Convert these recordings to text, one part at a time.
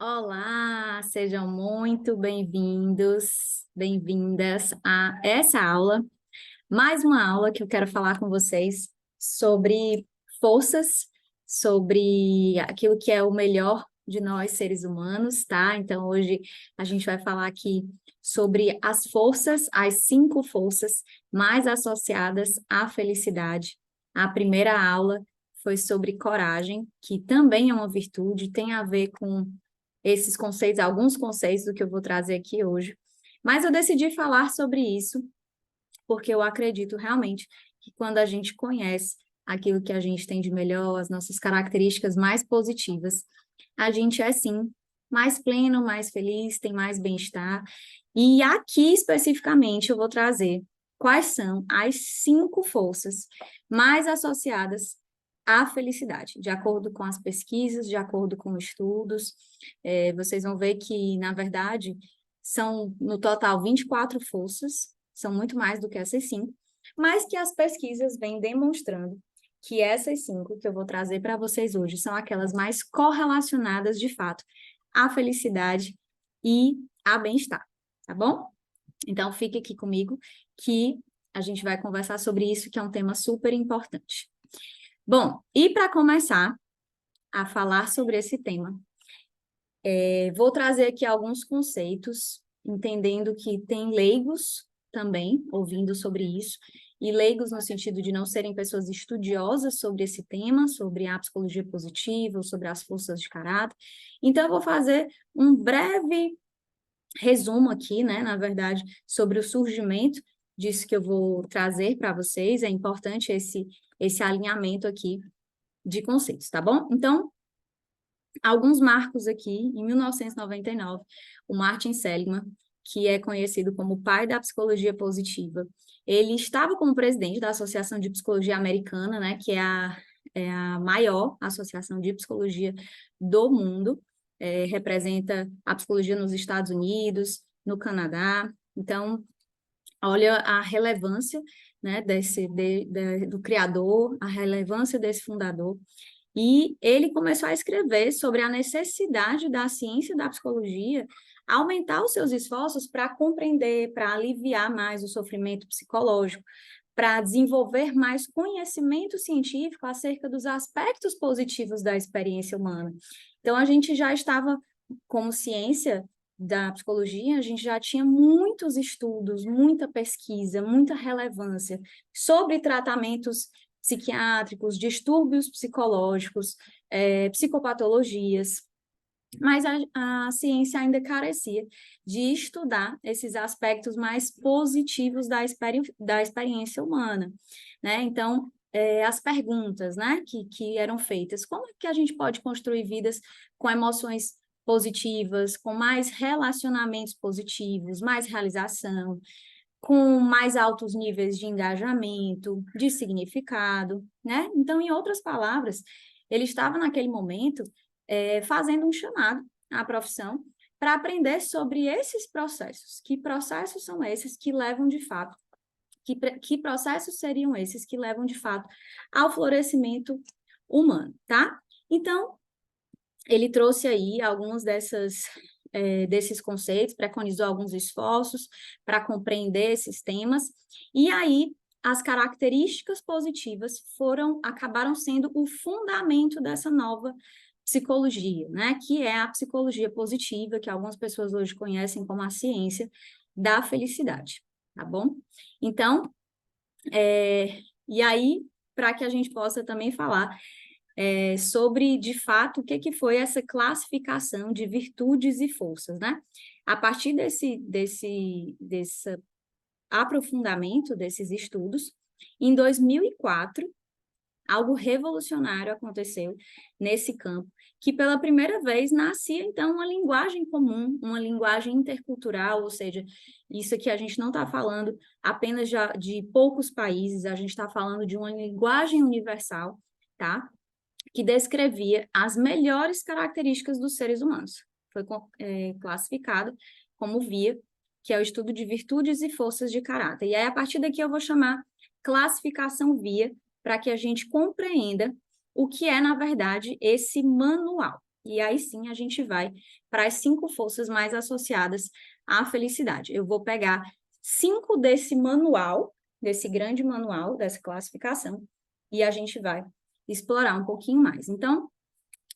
Olá, sejam muito bem-vindos, bem-vindas a essa aula. Mais uma aula que eu quero falar com vocês sobre forças, sobre aquilo que é o melhor de nós, seres humanos, tá? Então, hoje a gente vai falar aqui sobre as forças, as 5 forças mais associadas à felicidade. A primeira aula foi sobre coragem, que também é uma virtude, tem a ver com esses conceitos, alguns conceitos do que eu vou trazer aqui hoje. Mas eu decidi falar sobre isso porque eu acredito realmente que quando a gente conhece aquilo que a gente tem de melhor, as nossas características mais positivas, a gente é sim mais pleno, mais feliz, tem mais bem-estar. E aqui especificamente eu vou trazer quais são as 5 forças mais associadas à felicidade, de acordo com as pesquisas, de acordo com estudos. Vocês vão ver que, na verdade, são no total 24 forças, são muito mais do que essas 5, mas que as pesquisas vêm demonstrando que essas 5 que eu vou trazer para vocês hoje são aquelas mais correlacionadas, de fato, à felicidade e ao bem-estar, tá bom? Então, fique aqui comigo que a gente vai conversar sobre isso, que é um tema super importante. Bom, e para começar a falar sobre esse tema, vou trazer aqui alguns conceitos, entendendo que tem leigos também ouvindo sobre isso, e leigos no sentido de não serem pessoas estudiosas sobre esse tema, sobre a psicologia positiva, ou sobre as forças de caráter. Então, eu vou fazer um breve resumo aqui, né, na verdade, sobre o surgimento disso que eu vou trazer para vocês. É importante esse alinhamento aqui de conceitos, tá bom? Então, alguns marcos aqui, em 1999, o Martin Seligman, que é conhecido como o pai da psicologia positiva, ele estava como presidente da Associação de Psicologia Americana, né, que é a maior associação de psicologia do mundo, representa a psicologia nos Estados Unidos, no Canadá. Então, olha a relevância, né, do criador, a relevância desse fundador. E ele começou a escrever sobre a necessidade da ciência da psicologia aumentar os seus esforços para compreender, para aliviar mais o sofrimento psicológico, para desenvolver mais conhecimento científico acerca dos aspectos positivos da experiência humana. Então, a gente já estava, como ciência da psicologia, a gente já tinha muitos estudos, muita pesquisa, muita relevância sobre tratamentos psiquiátricos, distúrbios psicológicos, psicopatologias, mas a ciência ainda carecia de estudar esses aspectos mais positivos da experiência humana, né? Então, as perguntas, né, que eram feitas, como é que a gente pode construir vidas com emoções positivas, com mais relacionamentos positivos, mais realização, com mais altos níveis de engajamento, de significado, né? Então, em outras palavras, ele estava naquele momento fazendo um chamado à profissão para aprender sobre esses processos. Que processos são esses que levam de fato, que processos seriam esses que levam de fato ao florescimento humano, tá? Então, ele trouxe aí algumas desses conceitos, preconizou alguns esforços para compreender esses temas, e aí as características positivas acabaram sendo o fundamento dessa nova psicologia, né? Que é a psicologia positiva, que algumas pessoas hoje conhecem como a ciência da felicidade, tá bom? Então, e aí, para que a gente possa também falar sobre, de fato, o que foi essa classificação de virtudes e forças, né? A partir desse aprofundamento desses estudos, em 2004, algo revolucionário aconteceu nesse campo, que pela primeira vez nascia, então, uma linguagem comum, uma linguagem intercultural, ou seja, isso aqui a gente não está falando apenas de poucos países, a gente está falando de uma linguagem universal, tá? Que descrevia as melhores características dos seres humanos. Foi classificado como VIA, que é o estudo de virtudes e forças de caráter. E aí, a partir daqui, eu vou chamar classificação VIA, para que a gente compreenda o que é, na verdade, esse manual, e aí sim a gente vai para as 5 forças mais associadas à felicidade. Eu vou pegar 5 desse manual, desse grande manual, dessa classificação, e a gente vai explorar um pouquinho mais. Então,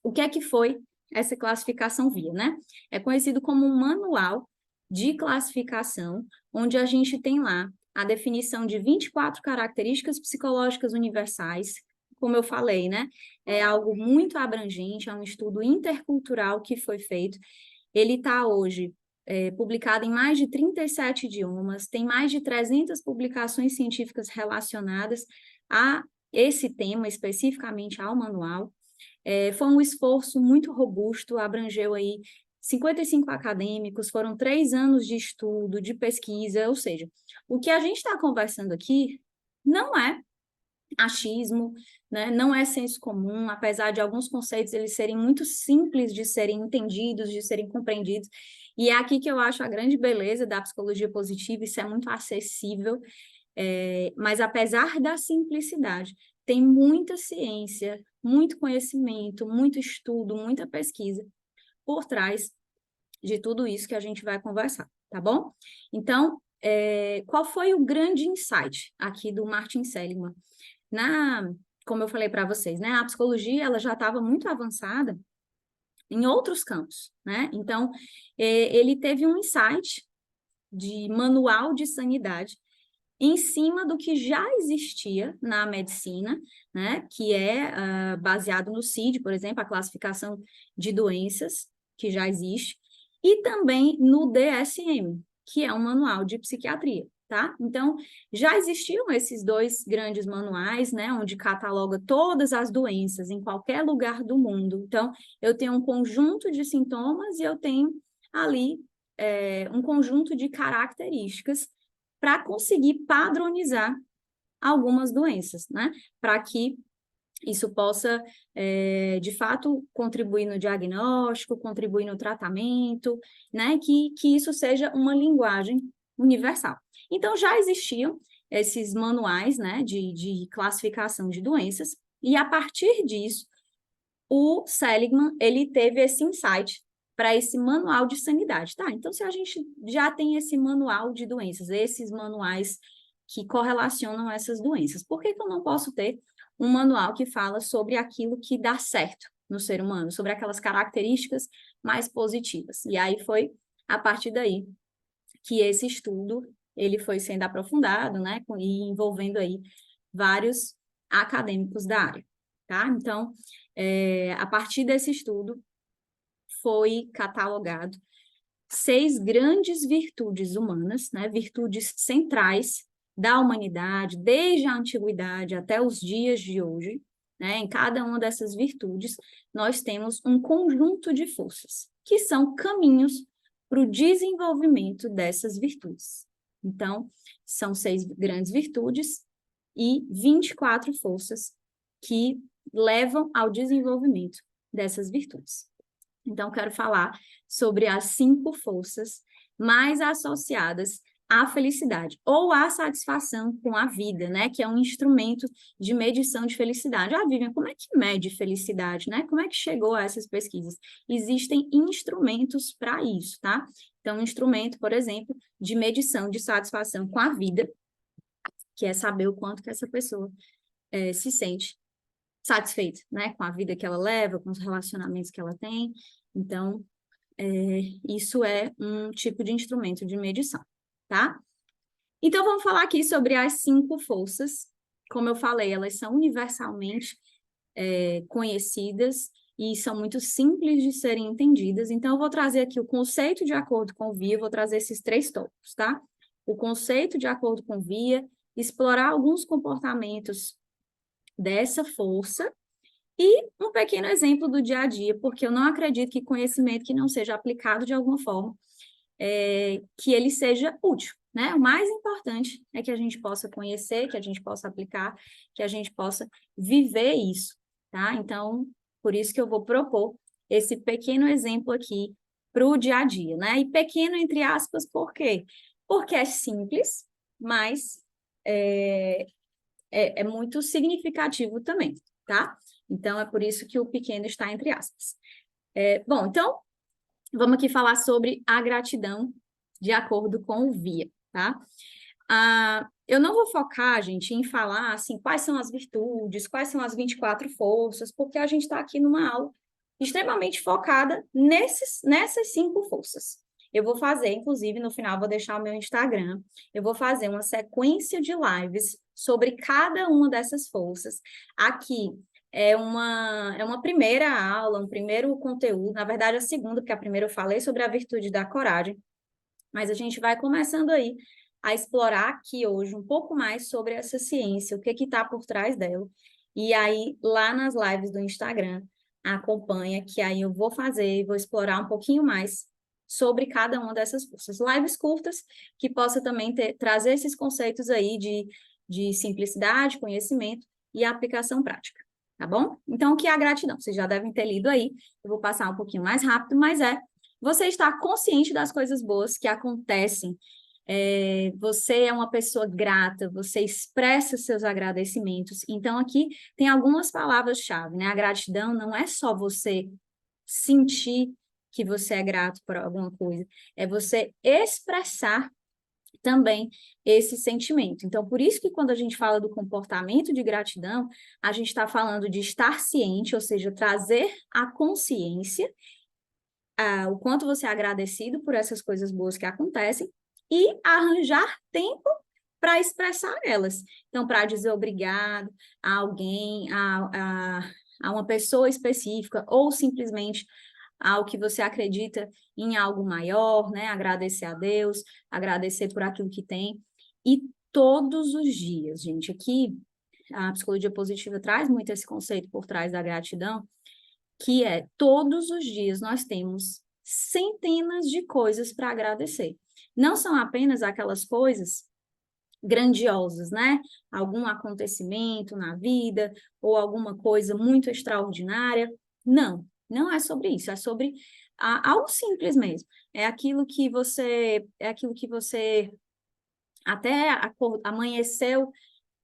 o que é que foi essa classificação VIA, né? É conhecido como um manual de classificação, onde a gente tem lá a definição de 24 características psicológicas universais. Como eu falei, né? É algo muito abrangente, é um estudo intercultural que foi feito. Ele está hoje publicado em mais de 37 idiomas, tem mais de 300 publicações científicas relacionadas a esse tema, especificamente ao manual. Foi um esforço muito robusto, abrangeu aí 55 acadêmicos, foram 3 anos de estudo, de pesquisa, ou seja, o que a gente está conversando aqui não é achismo, né? Não é senso comum, apesar de alguns conceitos eles serem muito simples de serem entendidos, de serem compreendidos, e é aqui que eu acho a grande beleza da psicologia positiva, isso é muito acessível, mas apesar da simplicidade, tem muita ciência, muito conhecimento, muito estudo, muita pesquisa por trás de tudo isso que a gente vai conversar, tá bom? Então, qual foi o grande insight aqui do Martin Seligman? Como eu falei para vocês, né, a psicologia ela já estava muito avançada em outros campos, né? Então, ele teve um insight de manual de sanidade em cima do que já existia na medicina, né, que é baseado no CID, por exemplo, a classificação de doenças, que já existe, e também no DSM, que é um manual de psiquiatria, tá? Então, já existiam esses 2 grandes manuais, né, onde cataloga todas as doenças em qualquer lugar do mundo. Então, eu tenho um conjunto de sintomas e eu tenho ali um conjunto de características para conseguir padronizar algumas doenças, né? Para que isso possa, de fato, contribuir no diagnóstico, contribuir no tratamento, né? Que isso seja uma linguagem universal. Então, já existiam esses manuais, né, de classificação de doenças, e a partir disso, o Seligman, ele teve esse insight para esse manual de sanidade, tá? Então, se a gente já tem esse manual de doenças, esses manuais que correlacionam essas doenças, por que que eu não posso ter um manual que fala sobre aquilo que dá certo no ser humano, sobre aquelas características mais positivas? E aí foi a partir daí que esse estudo ele foi sendo aprofundado, né, e envolvendo aí vários acadêmicos da área, tá? Então, a partir desse estudo, foi catalogado 6 grandes virtudes humanas, né, virtudes centrais da humanidade, desde a antiguidade até os dias de hoje, né, em cada uma dessas virtudes, nós temos um conjunto de forças, que são caminhos para o desenvolvimento dessas virtudes. Então, são 6 grandes virtudes e 24 forças que levam ao desenvolvimento dessas virtudes. Então, quero falar sobre as 5 forças mais associadas à felicidade ou à satisfação com a vida, né? Que é um instrumento de medição de felicidade. Ah, Vivian, como é que mede felicidade, né? Como é que chegou a essas pesquisas? Existem instrumentos para isso, tá? Então, um instrumento, por exemplo, de medição de satisfação com a vida, que é saber o quanto que essa pessoa se sente satisfeita, né? Com a vida que ela leva, com os relacionamentos que ela tem. Então, isso é um tipo de instrumento de medição, tá? Então, vamos falar aqui sobre as 5 forças. Como eu falei, elas são universalmente conhecidas e são muito simples de serem entendidas. Então, eu vou trazer aqui o conceito de acordo com o VIA, vou trazer esses 3 tópicos, tá? O conceito de acordo com o VIA, explorar alguns comportamentos dessa força e um pequeno exemplo do dia a dia, porque eu não acredito que conhecimento que não seja aplicado de alguma forma, que ele seja útil, né? O mais importante é que a gente possa conhecer, que a gente possa aplicar, que a gente possa viver isso, tá? Então, por isso que eu vou propor esse pequeno exemplo aqui para o dia a dia, né? E pequeno, entre aspas, por quê? Porque é simples, mas é muito significativo também, tá? Então, é por isso que o pequeno está entre aspas. Bom, então, vamos aqui falar sobre a gratidão de acordo com o VIA, tá? Eu não vou focar, gente, em falar, assim, quais são as virtudes, quais são as 24 forças, porque a gente está aqui numa aula extremamente focada nessas 5 forças. Eu vou fazer, inclusive, no final, vou deixar o meu Instagram, eu vou fazer uma sequência de lives sobre cada uma dessas forças. Aqui é uma primeira aula, um primeiro conteúdo, na verdade, a segunda, porque a primeira eu falei sobre a virtude da coragem, mas a gente vai começando aí a explorar aqui hoje um pouco mais sobre essa ciência, o que está por trás dela. E aí, lá nas lives do Instagram, acompanha, que aí eu vou fazer e vou explorar um pouquinho mais sobre cada uma dessas forças. Lives curtas, que possa também trazer esses conceitos aí de simplicidade, conhecimento e aplicação prática, tá bom? Então, o que é a gratidão? Vocês já devem ter lido aí, eu vou passar um pouquinho mais rápido, mas você está consciente das coisas boas que acontecem. Você é uma pessoa grata, você expressa seus agradecimentos. Então, aqui tem algumas palavras-chave, né? A gratidão não é só você sentir que você é grato por alguma coisa, é você expressar também esse sentimento. Então, por isso que quando a gente fala do comportamento de gratidão, a gente está falando de estar ciente, ou seja, trazer a consciência o quanto você é agradecido por essas coisas boas que acontecem e arranjar tempo para expressar elas. Então, para dizer obrigado a alguém, a uma pessoa específica, ou simplesmente ao que você acredita em algo maior, né? Agradecer a Deus, agradecer por aquilo que tem. E todos os dias, gente, aqui a psicologia positiva traz muito esse conceito por trás da gratidão, que é todos os dias nós temos centenas de coisas para agradecer. Não são apenas aquelas coisas grandiosas, né? Algum acontecimento na vida ou alguma coisa muito extraordinária. Não, não é sobre isso, é sobre algo simples mesmo. É aquilo que você até amanheceu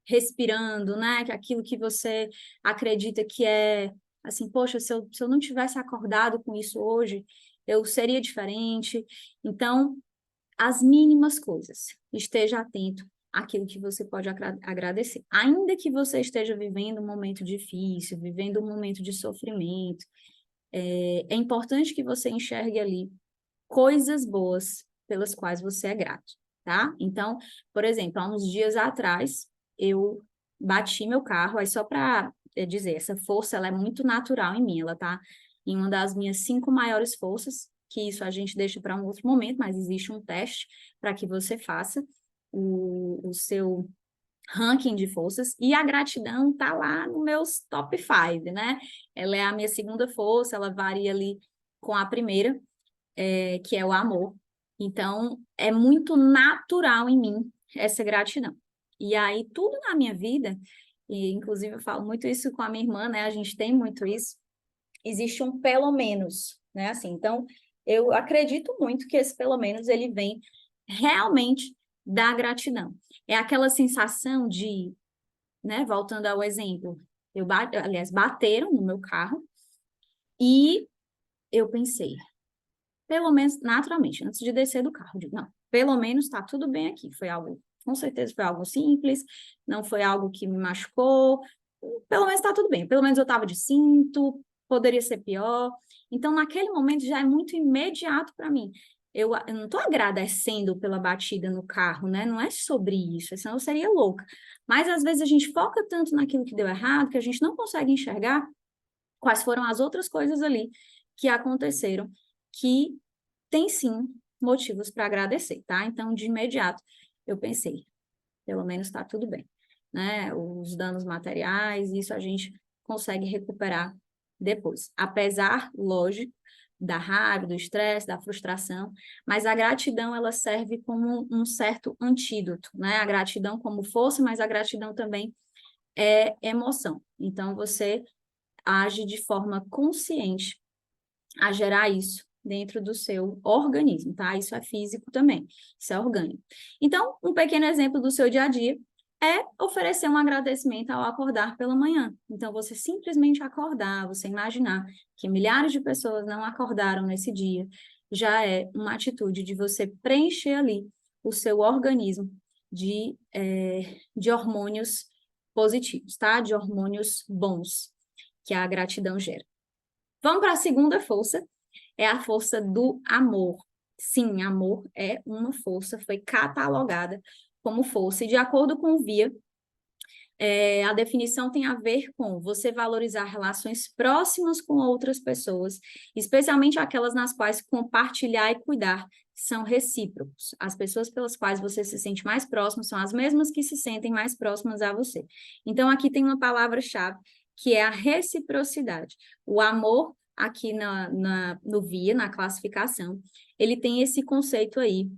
respirando, né? Aquilo que você acredita que é assim, poxa, se eu não tivesse acordado com isso hoje, eu seria diferente. Então, as mínimas coisas, esteja atento àquilo que você pode agradecer. Ainda que você esteja vivendo um momento difícil, vivendo um momento de sofrimento, é importante que você enxergue ali coisas boas pelas quais você é grato, tá? Então, por exemplo, há uns dias atrás, eu bati meu carro, aí só para dizer, essa força, ela é muito natural em mim, ela tá em uma das minhas 5 maiores forças, que isso a gente deixa para um outro momento, mas existe um teste para que você faça o seu ranking de forças, e a gratidão tá lá no meus top 5, né? Ela é a minha segunda força, ela varia ali com a primeira, que é o amor. Então, é muito natural em mim essa gratidão. E aí, tudo na minha vida, e inclusive eu falo muito isso com a minha irmã, né? A gente tem muito isso, existe um pelo menos, né? Assim, então, eu acredito muito que esse pelo menos ele vem realmente da gratidão. É aquela sensação de, né? Voltando ao exemplo, aliás, bateram no meu carro e eu pensei, pelo menos, naturalmente, antes de descer do carro, eu digo, não, pelo menos está tudo bem aqui. Foi algo, com certeza foi algo simples, não foi algo que me machucou, pelo menos está tudo bem. Pelo menos eu estava de cinto, poderia ser pior. Então, naquele momento, já é muito imediato para mim. Eu não estou agradecendo pela batida no carro, né? Não é sobre isso, senão eu seria louca. Mas, às vezes, a gente foca tanto naquilo que deu errado que a gente não consegue enxergar quais foram as outras coisas ali que aconteceram, que tem sim motivos para agradecer, tá? Então, de imediato, eu pensei, pelo menos está tudo bem, né? Os danos materiais, isso a gente consegue recuperar depois. Apesar, lógico, da raiva, do estresse, da frustração, mas a gratidão, ela serve como um certo antídoto, né? A gratidão como força, mas a gratidão também é emoção. Então, você age de forma consciente a gerar isso dentro do seu organismo, tá? Isso é físico também, isso é orgânico. Então, um pequeno exemplo do seu dia a dia, é oferecer um agradecimento ao acordar pela manhã. Então, você simplesmente acordar, você imaginar que milhares de pessoas não acordaram nesse dia, já é uma atitude de você preencher ali o seu organismo de hormônios positivos, tá? De hormônios bons que a gratidão gera. Vamos para a segunda força, é a força do amor. Sim, amor é uma força, foi catalogada como força, e de acordo com o VIA, a definição tem a ver com você valorizar relações próximas com outras pessoas, especialmente aquelas nas quais compartilhar e cuidar são recíprocos. As pessoas pelas quais você se sente mais próximo são as mesmas que se sentem mais próximas a você. Então, aqui tem uma palavra-chave, que é a reciprocidade. O amor, aqui no VIA, na classificação, ele tem esse conceito aí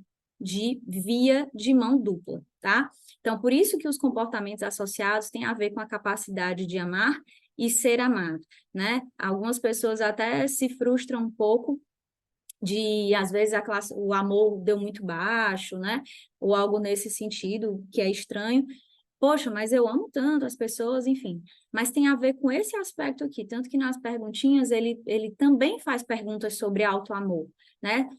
de via de mão dupla, tá? Então, por isso que os comportamentos associados têm a ver com a capacidade de amar e ser amado, né? Algumas pessoas até se frustram um pouco de, às vezes, o amor deu muito baixo, né? Ou algo nesse sentido, que é estranho. Poxa, mas eu amo tanto as pessoas, enfim. Mas tem a ver com esse aspecto aqui, tanto que nas perguntinhas ele também faz perguntas sobre auto-amor, né?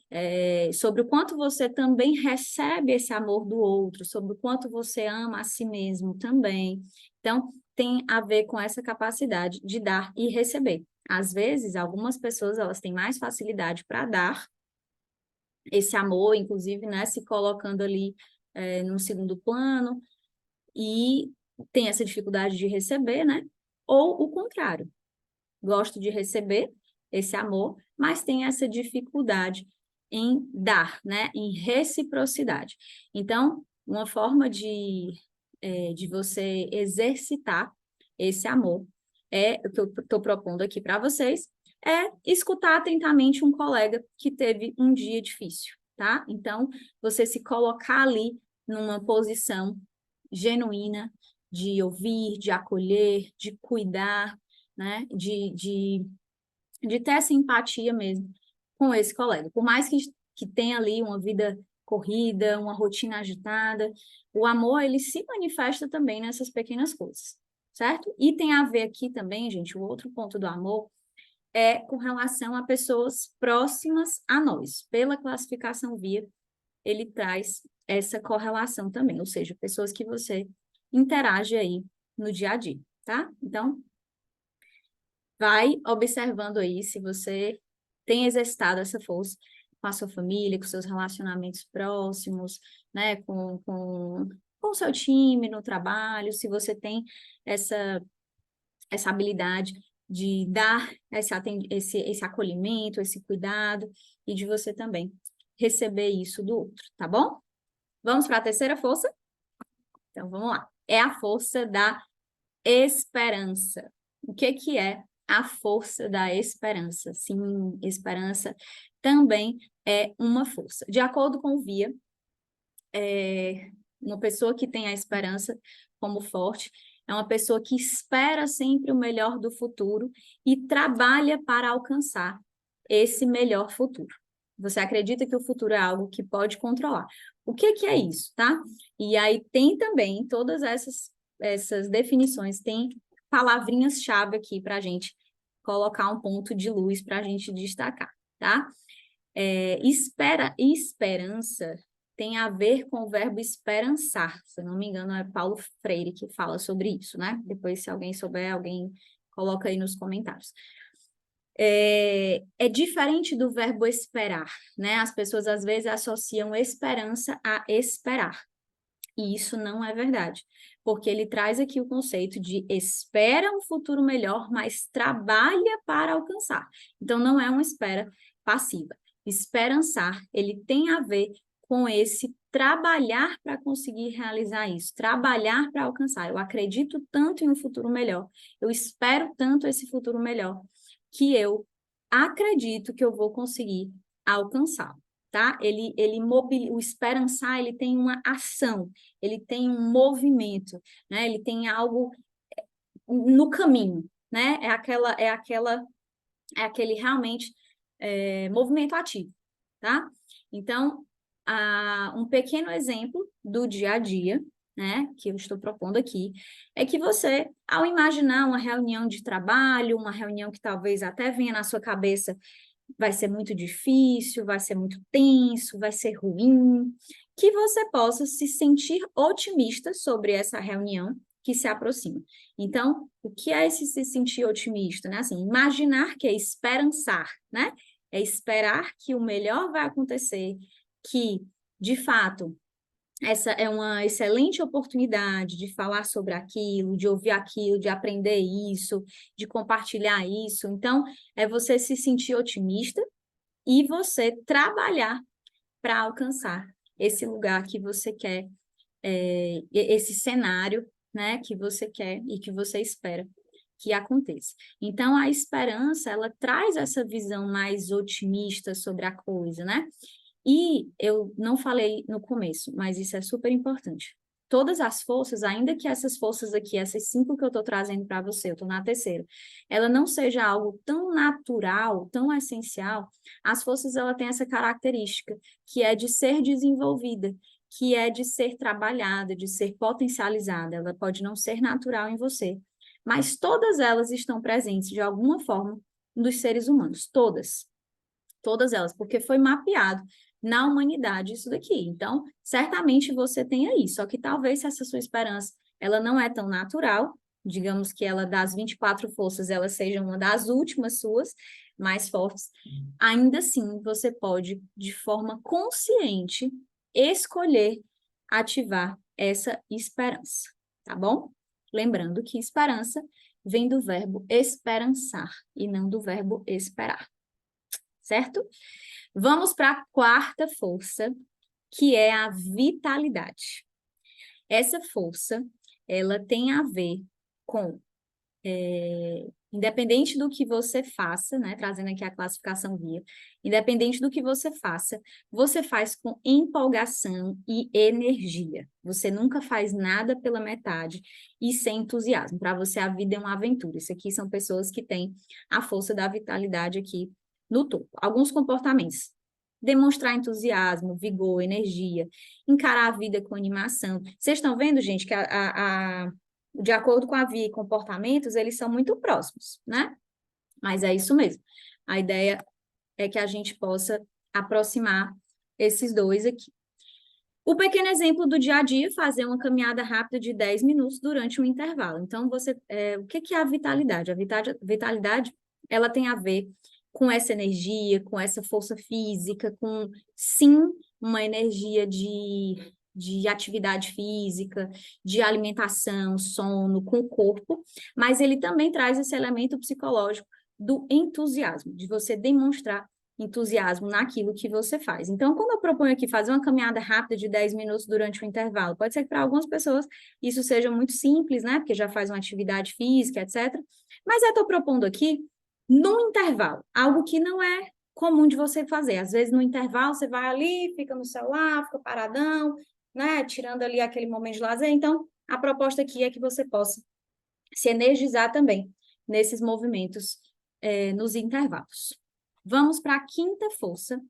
Sobre o quanto você também recebe esse amor do outro, sobre o quanto você ama a si mesmo também. Então, tem a ver com essa capacidade de dar e receber. Às vezes, algumas pessoas elas têm mais facilidade para dar esse amor, inclusive, né, se colocando ali no segundo plano, e tem essa dificuldade de receber, né? Ou o contrário, gosto de receber esse amor, mas tem essa dificuldade em dar, né? Em reciprocidade. Então, uma forma de você exercitar esse amor o que eu estou propondo aqui para vocês, é escutar atentamente um colega que teve um dia difícil, tá? Então, você se colocar ali numa posição genuína de ouvir, de acolher, de cuidar, né? De ter essa empatia mesmo com esse colega. Por mais que tenha ali uma vida corrida, uma rotina agitada, o amor, ele se manifesta também nessas pequenas coisas, certo? E tem a ver aqui também, gente, o outro ponto do amor é com relação a pessoas próximas a nós. Pela classificação VIA, ele traz essa correlação também, ou seja, pessoas que você interage aí no dia a dia, tá? Então, vai observando aí se você tem exercitado essa força com a sua família, com seus relacionamentos próximos, né, com o seu time no trabalho, se você tem essa habilidade de dar esse acolhimento, esse cuidado, e de você também receber isso do outro, tá bom? Vamos para a terceira força? Então, vamos lá. É a força da esperança. O que é a força da esperança? Sim, esperança também é uma força. De acordo com o VIA, uma pessoa que tem a esperança como forte é uma pessoa que espera sempre o melhor do futuro e trabalha para alcançar esse melhor futuro. Você acredita que o futuro é algo que pode controlar. O que é isso, tá? E aí tem também todas essas definições, tem palavrinhas-chave aqui para a gente colocar um ponto de luz para a gente destacar, tá? Esperança tem a ver com o verbo esperançar. Se eu não me engano, é Paulo Freire que fala sobre isso, né? Depois, se alguém souber, alguém coloca aí nos comentários. É diferente do verbo esperar, né? As pessoas às vezes associam esperança a esperar. E isso não é verdade, porque ele traz aqui o conceito de espera um futuro melhor, mas trabalha para alcançar. Então, não é uma espera passiva. Esperançar, ele tem a ver com esse trabalhar para conseguir realizar isso, trabalhar para alcançar. Eu acredito tanto em um futuro melhor, eu espero tanto esse futuro melhor, que eu acredito que eu vou conseguir alcançá-lo. Tá? O esperançar, ele tem uma ação, ele tem um movimento, né? Ele tem algo no caminho, né? É aquele realmente movimento ativo, tá? Então, um pequeno exemplo do dia a dia né, que eu estou propondo aqui, é que você, ao imaginar uma reunião de trabalho, uma reunião que talvez até venha na sua cabeça, vai ser muito difícil, vai ser muito tenso, vai ser ruim, que você possa se sentir otimista sobre essa reunião que se aproxima. Então, o que é esse se sentir otimista, né? Assim, imaginar que é esperançar, né? É esperar que o melhor vai acontecer, que, de fato, essa é uma excelente oportunidade de falar sobre aquilo, de ouvir aquilo, de aprender isso, de compartilhar isso. Então, é você se sentir otimista e você trabalhar para alcançar esse lugar que você quer, esse cenário, né, que você quer e que você espera que aconteça. Então, a esperança, ela traz essa visão mais otimista sobre a coisa, né? E eu não falei no começo, mas isso é super importante. Todas as forças, ainda que essas forças aqui, essas 5 que eu estou trazendo para você, eu estou na terceira, ela não seja algo tão natural, tão essencial, as forças ela têm essa característica, que é de ser desenvolvida, que é de ser trabalhada, de ser potencializada. Ela pode não ser natural em você, mas todas elas estão presentes de alguma forma nos seres humanos, todas elas, porque foi mapeado na humanidade isso daqui. Então, certamente você tem aí, só que talvez se essa sua esperança, ela não é tão natural, digamos que ela das 24 forças, ela seja uma das últimas suas, mais fortes, ainda assim você pode, de forma consciente, escolher ativar essa esperança, tá bom? Lembrando que esperança vem do verbo esperançar e não do verbo esperar, certo? Vamos para a quarta força, que é a vitalidade. Essa força, ela tem a ver com, independente do que você faça, né, trazendo aqui a classificação guia, independente do que você faz com empolgação e energia. Você nunca faz nada pela metade e sem entusiasmo. Para você, a vida é uma aventura. Isso aqui são pessoas que têm a força da vitalidade aqui no topo. Alguns comportamentos: demonstrar entusiasmo, vigor, energia, encarar a vida com animação. Vocês estão vendo, gente, que de acordo com a via e comportamentos, eles são muito próximos, né? Mas é isso mesmo. A ideia é que a gente possa aproximar esses dois aqui. O pequeno exemplo do dia a dia, fazer uma caminhada rápida de 10 minutos durante um intervalo. Então, o que é a vitalidade? A vitalidade, ela tem a ver com essa energia, com essa força física, com, sim, uma energia de atividade física, de alimentação, sono, com o corpo, mas ele também traz esse elemento psicológico do entusiasmo, de você demonstrar entusiasmo naquilo que você faz. Então, quando eu proponho aqui fazer uma caminhada rápida de 10 minutos durante o intervalo, pode ser que para algumas pessoas isso seja muito simples, né? Porque já faz uma atividade física, etc. Mas eu estou propondo aqui, num intervalo, algo que não é comum de você fazer. Às vezes, no intervalo, você vai ali, fica no celular, fica paradão, né? Tirando ali aquele momento de lazer. Então, a proposta aqui é que você possa se energizar também nesses movimentos, nos intervalos. Vamos para a quinta força.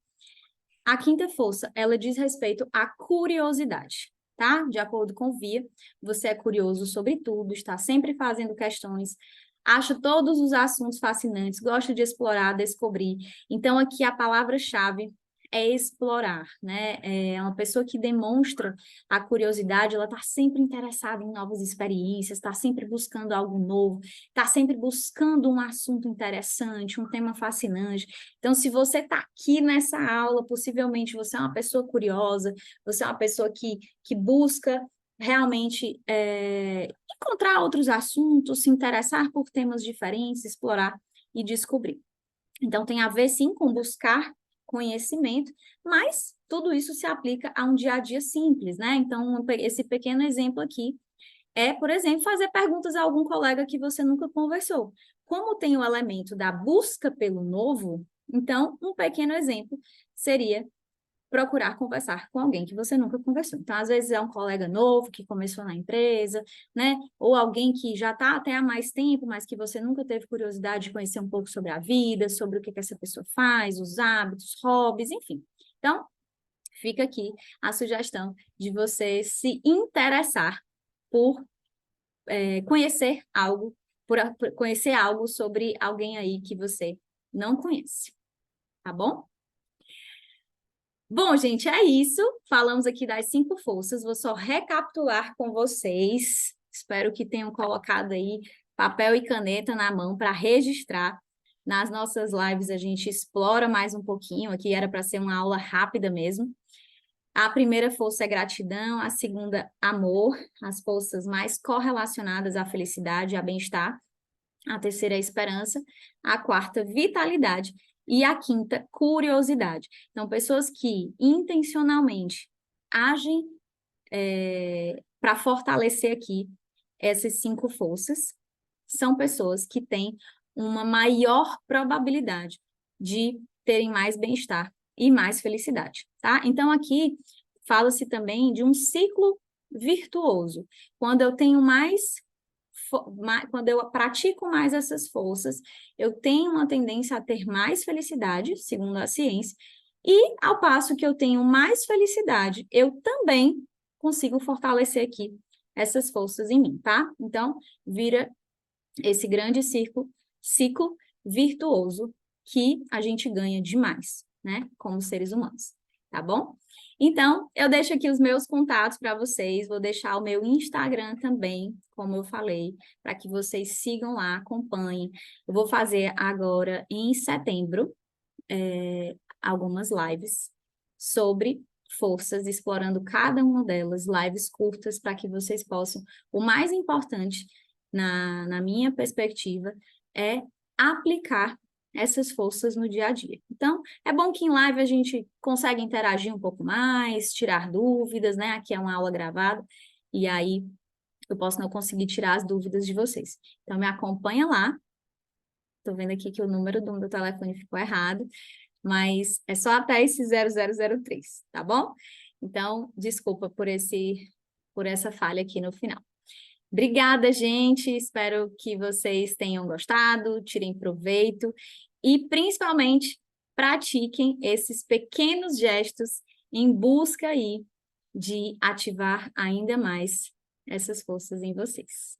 A quinta força, ela diz respeito à curiosidade, tá? De acordo com Via, você é curioso sobre tudo, está sempre fazendo questões, acha todos os assuntos fascinantes, gosta de explorar, descobrir. Então, aqui a palavra-chave é explorar, né? É uma pessoa que demonstra a curiosidade, ela está sempre interessada em novas experiências, está sempre buscando algo novo, está sempre buscando um assunto interessante, um tema fascinante. Então, se você está aqui nessa aula, possivelmente você é uma pessoa curiosa, você é uma pessoa que busca realmente encontrar outros assuntos, se interessar por temas diferentes, explorar e descobrir. Então, tem a ver, sim, com buscar conhecimento, mas tudo isso se aplica a um dia a dia simples, né? Então, esse pequeno exemplo aqui é, por exemplo, fazer perguntas a algum colega que você nunca conversou. Como tem o elemento da busca pelo novo, então, um pequeno exemplo seria procurar conversar com alguém que você nunca conversou. Então, às vezes é um colega novo que começou na empresa, né? Ou alguém que já está até há mais tempo, mas que você nunca teve curiosidade de conhecer um pouco sobre a vida, sobre o que essa pessoa faz, os hábitos, hobbies, enfim. Então, fica aqui a sugestão de você se interessar por conhecer algo, por conhecer algo sobre alguém aí que você não conhece, tá bom? Bom, gente, é isso. Falamos aqui das 5 forças. Vou só recapitular com vocês. Espero que tenham colocado aí papel e caneta na mão para registrar. Nas nossas lives a gente explora mais um pouquinho. Aqui era para ser uma aula rápida mesmo. A primeira força é gratidão, a segunda, amor, as forças mais correlacionadas à felicidade e a bem-estar. A terceira é esperança, a quarta, vitalidade e a quinta, curiosidade. Então, pessoas que intencionalmente agem para fortalecer aqui essas 5 forças são pessoas que têm uma maior probabilidade de terem mais bem-estar e mais felicidade, tá? Então, aqui fala-se também de um ciclo virtuoso. Quando eu tenho quando eu pratico mais essas forças, eu tenho uma tendência a ter mais felicidade, segundo a ciência, e ao passo que eu tenho mais felicidade, eu também consigo fortalecer aqui essas forças em mim, tá? Então, vira esse grande ciclo virtuoso que a gente ganha demais, né, como seres humanos, tá bom? Então, eu deixo aqui os meus contatos para vocês, vou deixar o meu Instagram também, como eu falei, para que vocês sigam lá, acompanhem. Eu vou fazer agora, em setembro, algumas lives sobre forças, explorando cada uma delas, lives curtas, para que vocês possam. O mais importante, na minha perspectiva, é aplicar essas forças no dia a dia. Então, é bom que em live a gente consegue interagir um pouco mais, tirar dúvidas, né? Aqui é uma aula gravada, e aí eu posso não conseguir tirar as dúvidas de vocês. Então, me acompanha lá. Estou vendo aqui que o número do meu telefone ficou errado, mas é só até esse 0003, tá bom? Então, desculpa por essa falha aqui no final. Obrigada, gente. Espero que vocês tenham gostado, tirem proveito e, principalmente, pratiquem esses pequenos gestos em busca aí de ativar ainda mais essas forças em vocês.